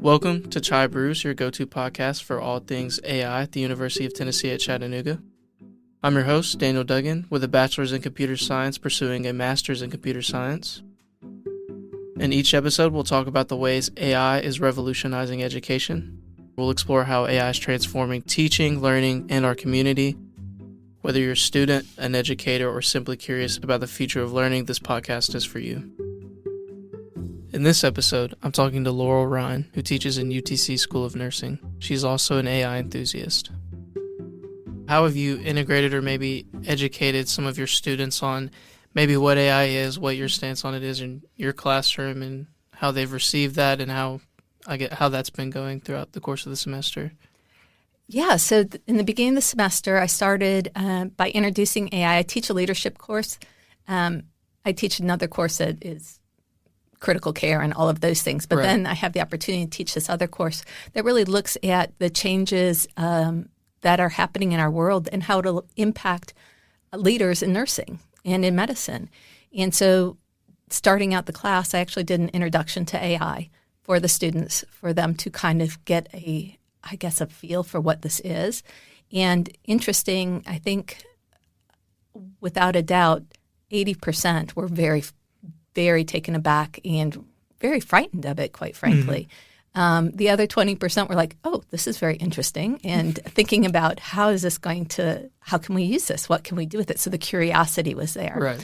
Welcome to Brews, your go-to podcast for all things AI at the University of Tennessee at Chattanooga. I'm your host, Daniel Duggin, with a bachelor's in computer science pursuing a master's in computer science. In each episode, we'll talk about the ways AI is revolutionizing education. We'll explore how AI is transforming teaching, learning, and our community. Whether you're a student, an educator, or simply curious about the future of learning, this podcast is for you. In this episode, I'm talking to Laurel Rhyne, who teaches in UTC School of Nursing. She's also an AI enthusiast. How have you integrated or maybe educated some of your students on maybe what AI is, what your stance on it is in your classroom, and how they've received that and how that's been going throughout the course of the semester? Yeah, so in the beginning of the semester, I started by introducing AI. I teach a leadership course. I teach another course that is critical care and all of those things. But then I have the opportunity to teach this other course that really looks at the changes that are happening in our world and how it'll impact leaders in nursing and in medicine. And so starting out the class, I actually did an introduction to AI for the students, for them to kind of get a feel for what this is. And interesting, I think, without a doubt, 80% were very taken aback and very frightened of it, quite frankly. Mm-hmm. The other 20% were like, oh, this is very interesting, and thinking about how can we use this? What can we do with it? So the curiosity was there. Right.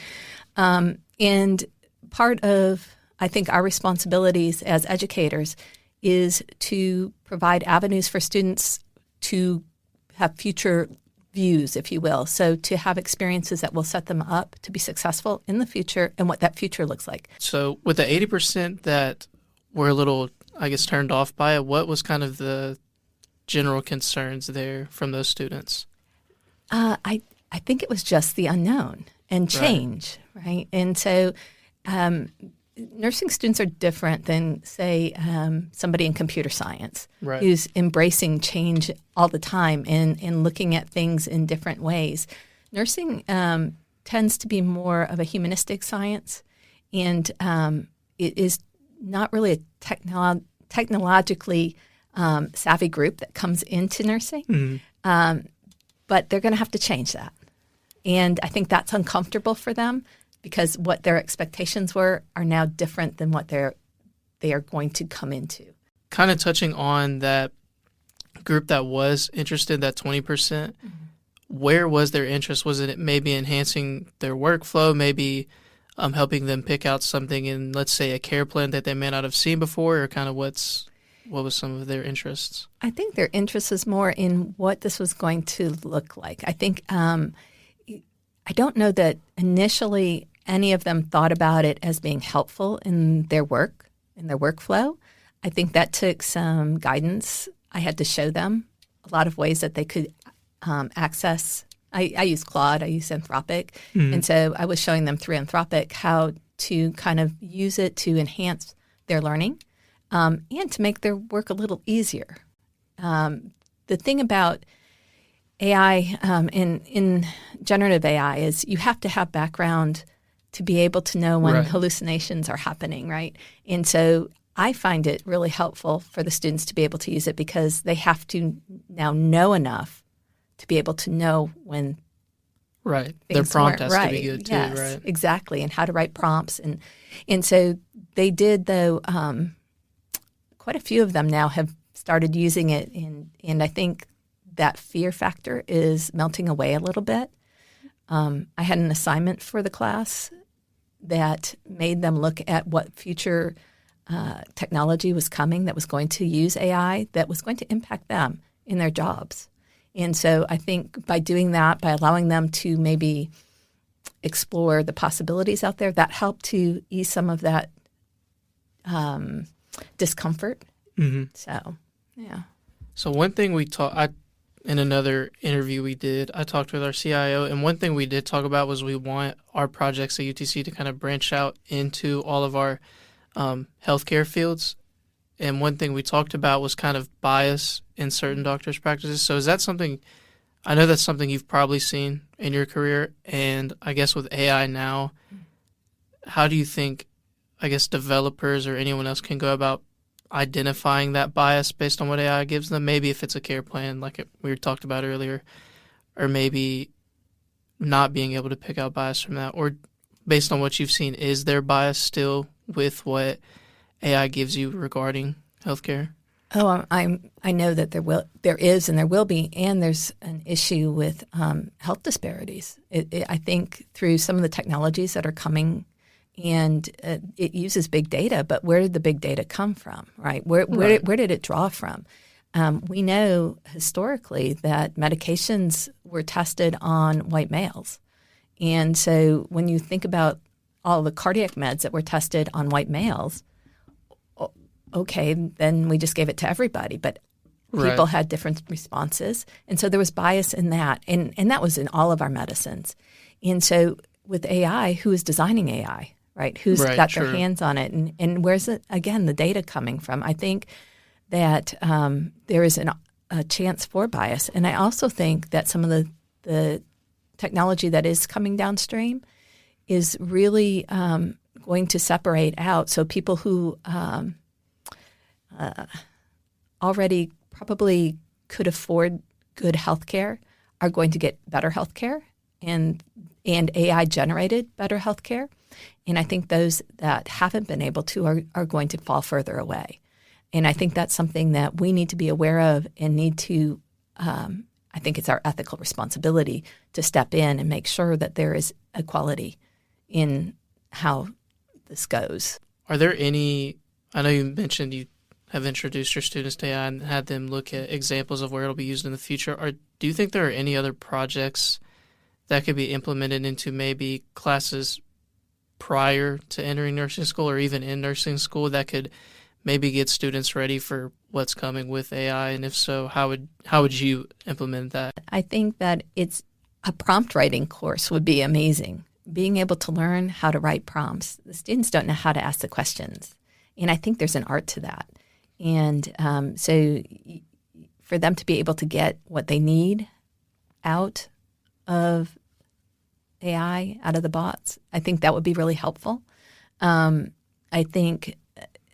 And part of, I think, our responsibilities as educators is to provide avenues for students to have future views, if you will. So to have experiences that will set them up to be successful in the future and what that future looks like. So with the 80% that were a little, turned off by it, what was kind of the general concerns there from those students? I think it was just the unknown and change, right? And so nursing students are different than, say, somebody in computer science who's embracing change all the time and looking at things in different ways. Nursing tends to be more of a humanistic science, and it is not really a technologically savvy group that comes into nursing, but they're going to have to change that. And I think that's uncomfortable for them, because what their expectations were are now different than what they are going to come into. Kind of touching on that group that was interested, that 20%, where was their interest? Was it maybe enhancing their workflow, maybe helping them pick out something in, let's say, a care plan that they may not have seen before, or kind of what was some of their interests? I think their interest is more in what this was going to look like. I think I don't know that initially any of them thought about it as being helpful in their work, in their workflow. I think that took some guidance. I had to show them a lot of ways that they could access. I use Claude, I use Anthropic, and so I was showing them through Anthropic how to kind of use it to enhance their learning and to make their work a little easier. The thing about AI in generative AI is you have to have background to be able to know when hallucinations are happening, right? And so I find it really helpful for the students to be able to use it, because they have to now know enough to be able to know when their prompt has to be good too, yes, right? Exactly, and how to write prompts. And so they did, though, quite a few of them now have started using it, and I think that fear factor is melting away a little bit. I had an assignment for the class that made them look at what future technology was coming that was going to use AI, that was going to impact them in their jobs. And so I think by doing that, by allowing them to maybe explore the possibilities out there, that helped to ease some of that discomfort. Mm-hmm. So, yeah. So one thing in another interview we did, I talked with our CIO, and one thing we did talk about was we want our projects at UTC to kind of branch out into all of our healthcare fields. And one thing we talked about was kind of bias in certain doctors' practices. So is that something, I know that's something you've probably seen in your career, and I guess with AI now, how do you think, developers or anyone else can go about identifying that bias based on what AI gives them? Maybe if it's a care plan, like we talked about earlier, or maybe not being able to pick out bias from that, or based on what you've seen, is there bias still with what AI gives you regarding healthcare? Oh, I know that there is, and there will be, and there's an issue with health disparities. I think through some of the technologies that are coming, and it uses big data, but where did the big data come from, right? Where did it draw from? We know historically that medications were tested on white males, and so when you think about all the cardiac meds that were tested on white males, okay, then we just gave it to everybody. But people had different responses. And so there was bias in that. And that was in all of our medicines. And so with AI, who is designing AI, right? Who's got their hands on it? And where's it, again, the data coming from? I think that there is a chance for bias. And I also think that some of the technology that is coming downstream is really going to separate out. So people who already probably could afford good health care are going to get better health care and AI generated better health care. And I think those that haven't been able to are going to fall further away. And I think that's something that we need to be aware of and need to, I think it's our ethical responsibility to step in and make sure that there is equality in how this goes. Are there any, I know you mentioned you have introduced your students to AI and had them look at examples of where it'll be used in the future. Do you think there are any other projects that could be implemented into maybe classes prior to entering nursing school or even in nursing school that could maybe get students ready for what's coming with AI? And if so, how would you implement that? I think that it's a prompt writing course would be amazing. Being able to learn how to write prompts. The students don't know how to ask the questions. And I think there's an art to that. And so for them to be able to get what they need out of AI, out of the bots, I think that would be really helpful. I think,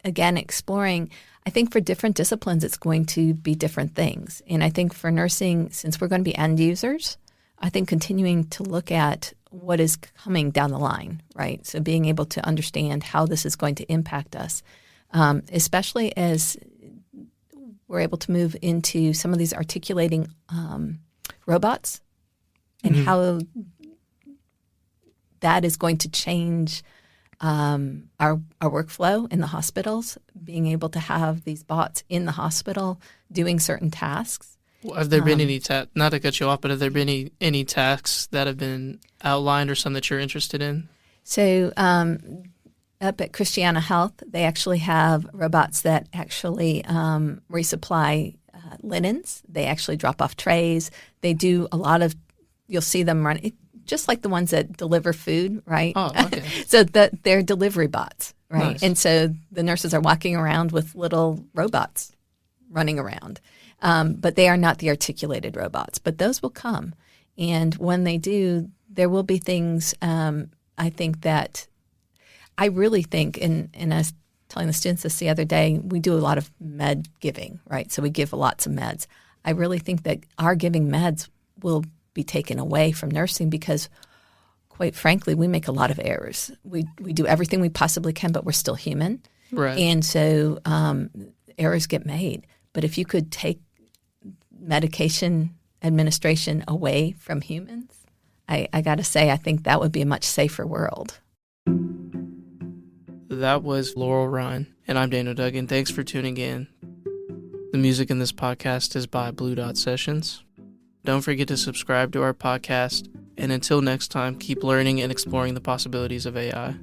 again, exploring, I think for different disciplines, it's going to be different things. And I think for nursing, since we're going to be end users, I think continuing to look at what is coming down the line, right? So being able to understand how this is going to impact us. Especially as we're able to move into some of these articulating robots and how that is going to change our workflow in the hospitals, being able to have these bots in the hospital doing certain tasks. Well, have there been any, not to cut you off, but have there been any tasks that have been outlined or some that you're interested in? So up at Christiana Health, they actually have robots that actually resupply linens. They actually drop off trays. They do a lot of, you'll see them run, just like the ones that deliver food, right? Oh, okay. So they're delivery bots, right? Nice. And so the nurses are walking around with little robots running around. But they are not the articulated robots. But those will come. And when they do, there will be things, I think that, I really think, and I was telling the students this the other day, we do a lot of med giving, right? So we give lots of meds. I really think that our giving meds will be taken away from nursing because, quite frankly, we make a lot of errors. We do everything we possibly can, but we're still human. Right. And so errors get made. But if you could take medication administration away from humans, I got to say, I think that would be a much safer world. That was Laurel Rhyne, and I'm Daniel Duggin. Thanks for tuning in. The music in this podcast is by Blue Dot Sessions. Don't forget to subscribe to our podcast, and until next time, keep learning and exploring the possibilities of AI.